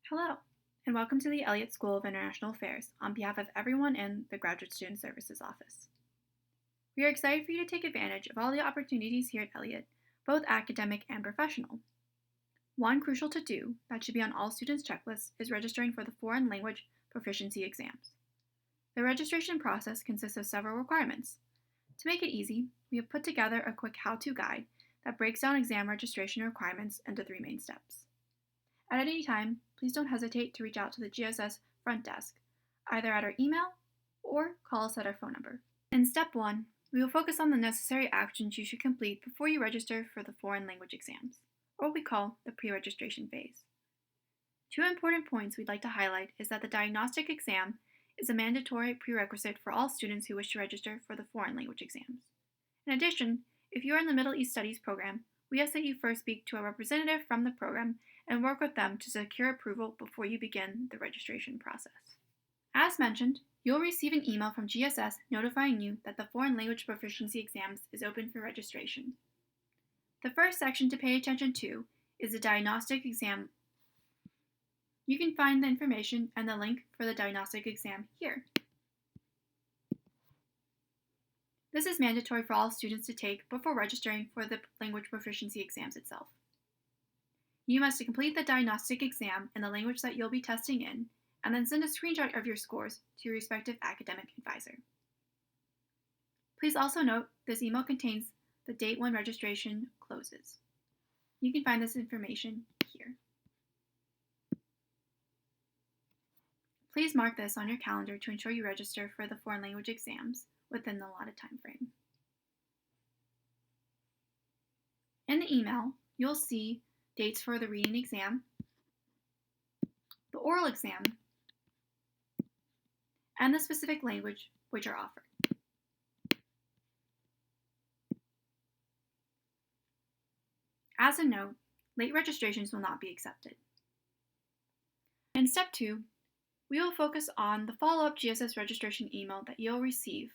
Hello, and welcome to the Elliott School of International Affairs on behalf of everyone in the Graduate Student Services Office. We are excited for you to take advantage of all the opportunities here at Elliott, both academic and professional. One crucial to-do that should be on all students' checklists is registering for the foreign language proficiency exams. The registration process consists of several requirements. To make it easy, we have put together a quick how-to guide that breaks down exam registration requirements into 3 main steps. At any time, please don't hesitate to reach out to the GSS front desk, either at our email or call us at our phone number. In step 1, we will focus on the necessary actions you should complete before you register for the foreign language exams, or what we call the pre-registration phase. 2 important points we'd like to highlight is that the diagnostic exam is a mandatory prerequisite for all students who wish to register for the foreign language exams. In addition, if you are in the Middle East Studies program, we ask that you first speak to a representative from the program and work with them to secure approval before you begin the registration process. As mentioned, you'll receive an email from GSS notifying you that the Foreign Language Proficiency Exams is open for registration. The first section to pay attention to is the diagnostic exam. You can find the information and the link for the diagnostic exam here. This is mandatory for all students to take before registering for the language proficiency exams itself. You must complete the diagnostic exam in the language that you'll be testing in, and then send a screenshot of your scores to your respective academic advisor. Please also note this email contains the date when registration closes. You can find this information here. Please mark this on your calendar to ensure you register for the foreign language exams within the allotted time frame. In the email, you'll see dates for the reading exam, the oral exam, and the specific language which are offered. As a note, late registrations will not be accepted. In step 2, we will focus on the follow-up GSS registration email that you'll receive.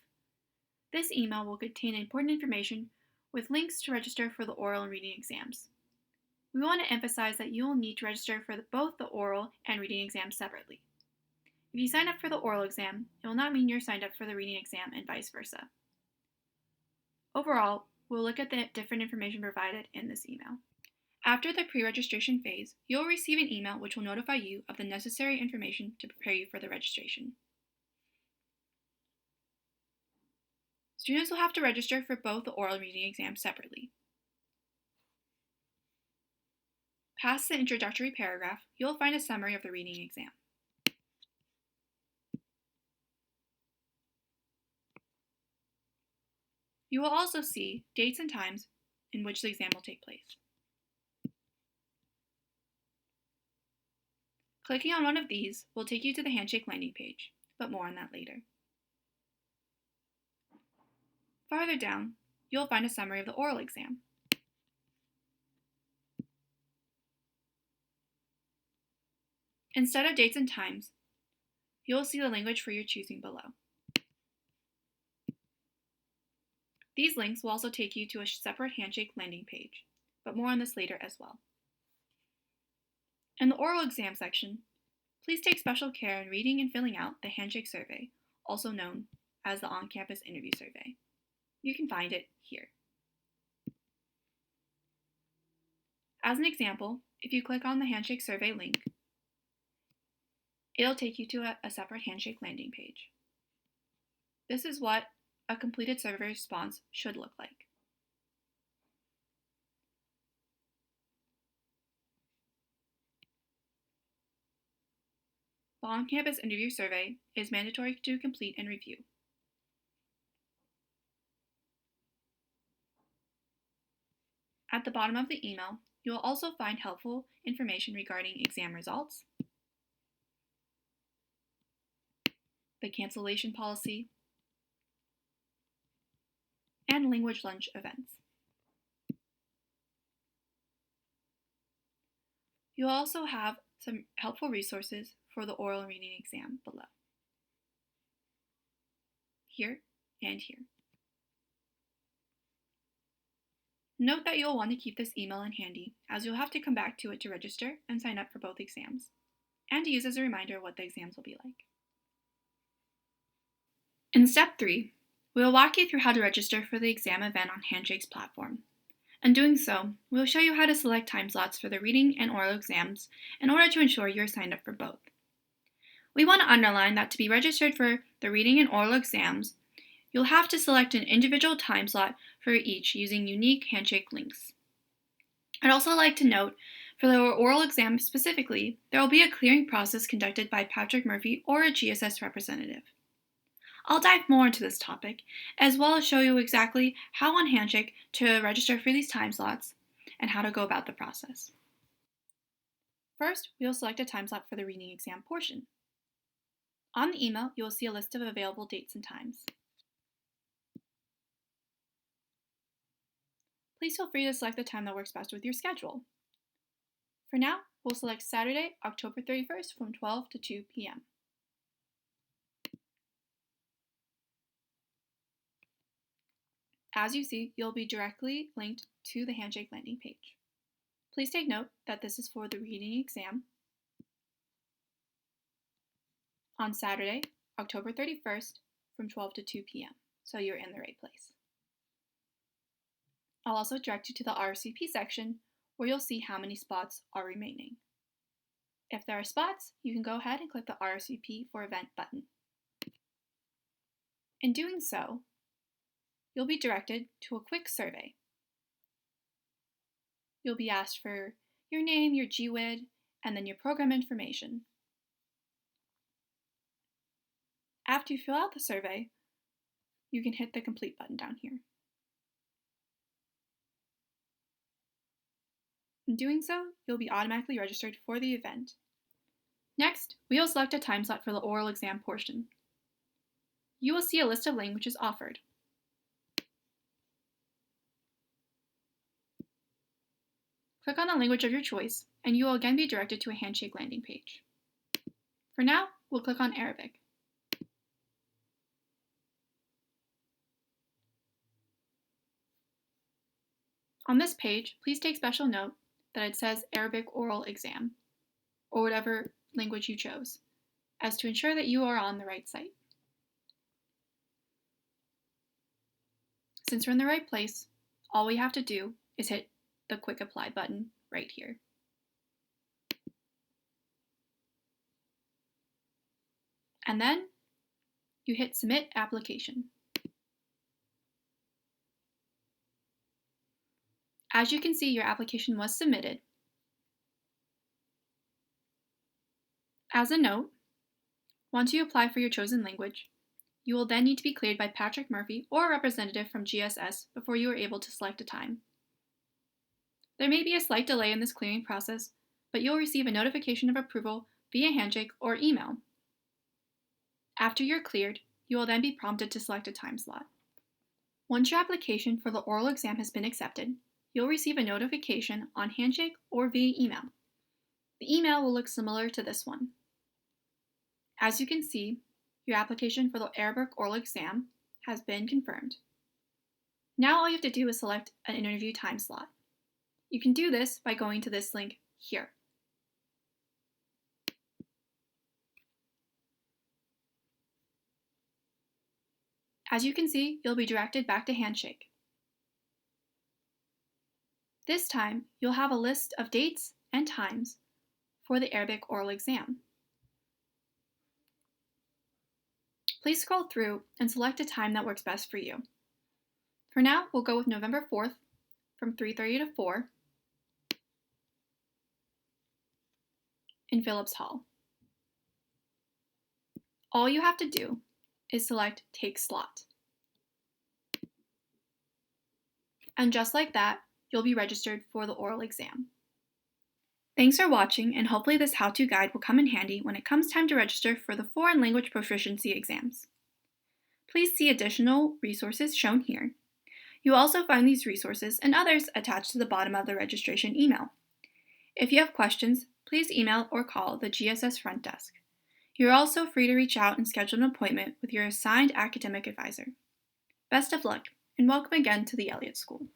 This email will contain important information with links to register for the oral and reading exams. We want to emphasize that you will need to register for both the oral and reading exams separately. If you sign up for the oral exam, it will not mean you're signed up for the reading exam and vice versa. Overall, we'll look at the different information provided in this email. After the pre-registration phase, you'll receive an email which will notify you of the necessary information to prepare you for the registration. Students will have to register for both the oral and reading exams separately. Past the introductory paragraph, you'll find a summary of the reading exam. You will also see dates and times in which the exam will take place. Clicking on one of these will take you to the handshake landing page, but more on that later. Farther down, you'll find a summary of the oral exam. Instead of dates and times, you'll see the language for your choosing below. These links will also take you to a separate handshake landing page, but more on this later as well. In the oral exam section, please take special care in reading and filling out the handshake survey, also known as the on-campus interview survey. You can find it here. As an example, if you click on the handshake survey link, it'll take you to a separate handshake landing page. This is what a completed survey response should look like. The on-campus interview survey is mandatory to complete and review. At the bottom of the email, you will also find helpful information regarding exam results, the cancellation policy, and language lunch events. You'll also have some helpful resources for the oral and reading exam below. Here and here. Note that you'll want to keep this email in handy, as you'll have to come back to it to register and sign up for both exams. and to use as a reminder what the exams will be like. In Step 3, we will walk you through how to register for the exam event on Handshake's platform. In doing so, we will show you how to select time slots for the reading and oral exams in order to ensure you are signed up for both. We want to underline that to be registered for the reading and oral exams, you'll have to select an individual time slot for each using unique Handshake links. I'd also like to note, for the oral exam specifically, there will be a clearing process conducted by Patrick Murphy or a GSS representative. I'll dive more into this topic, as well as show you exactly how on Handshake to register for these time slots and how to go about the process. First, we will select a time slot for the reading exam portion. On the email, you will see a list of available dates and times. Please feel free to select the time that works best with your schedule. For now, we'll select Saturday, October 31st from 12 to 2 p.m. As you see, you'll be directly linked to the Handshake landing page. Please take note that this is for the reading exam on Saturday, October 31st from 12 to 2 p.m., so you're in the right place. I'll also direct you to the RSVP section where you'll see how many spots are remaining. If there are spots, you can go ahead and click the RSVP for event button. In doing so, you'll be directed to a quick survey. You'll be asked for your name, your GWID, and then your program information. After you fill out the survey, you can hit the complete button down here. In doing so, you'll be automatically registered for the event. Next, we will select a time slot for the oral exam portion. You will see a list of languages offered. Click on the language of your choice, and you will again be directed to a Handshake landing page. For now, we'll click on Arabic. On this page, please take special note that it says Arabic oral exam, or whatever language you chose, as to ensure that you are on the right site. Since we're in the right place, all we have to do is hit the Quick Apply button right here. And then you hit Submit Application. As you can see, your application was submitted. As a note, once you apply for your chosen language, you will then need to be cleared by Patrick Murphy or a representative from GSS before you are able to select a time. There may be a slight delay in this clearing process, but you'll receive a notification of approval via Handshake or email. After you're cleared, you will then be prompted to select a time slot. Once your application for the oral exam has been accepted, you'll receive a notification on Handshake or via email. The email will look similar to this one. As you can see, your application for the Arabic oral exam has been confirmed. Now all you have to do is select an interview time slot. You can do this by going to this link here. As you can see, you'll be directed back to Handshake. This time, you'll have a list of dates and times for the Arabic oral exam. Please scroll through and select a time that works best for you. For now, we'll go with November 4th from 3:30 to 4 in Phillips Hall. All you have to do is select Take Slot. And just like that, you'll be registered for the oral exam. Thanks for watching, and hopefully this how-to guide will come in handy when it comes time to register for the foreign language proficiency exams. Please see additional resources shown here. You will also find these resources and others attached to the bottom of the registration email. If you have questions, please email or call the GSS front desk. You're also free to reach out and schedule an appointment with your assigned academic advisor. Best of luck, and welcome again to the Elliott School.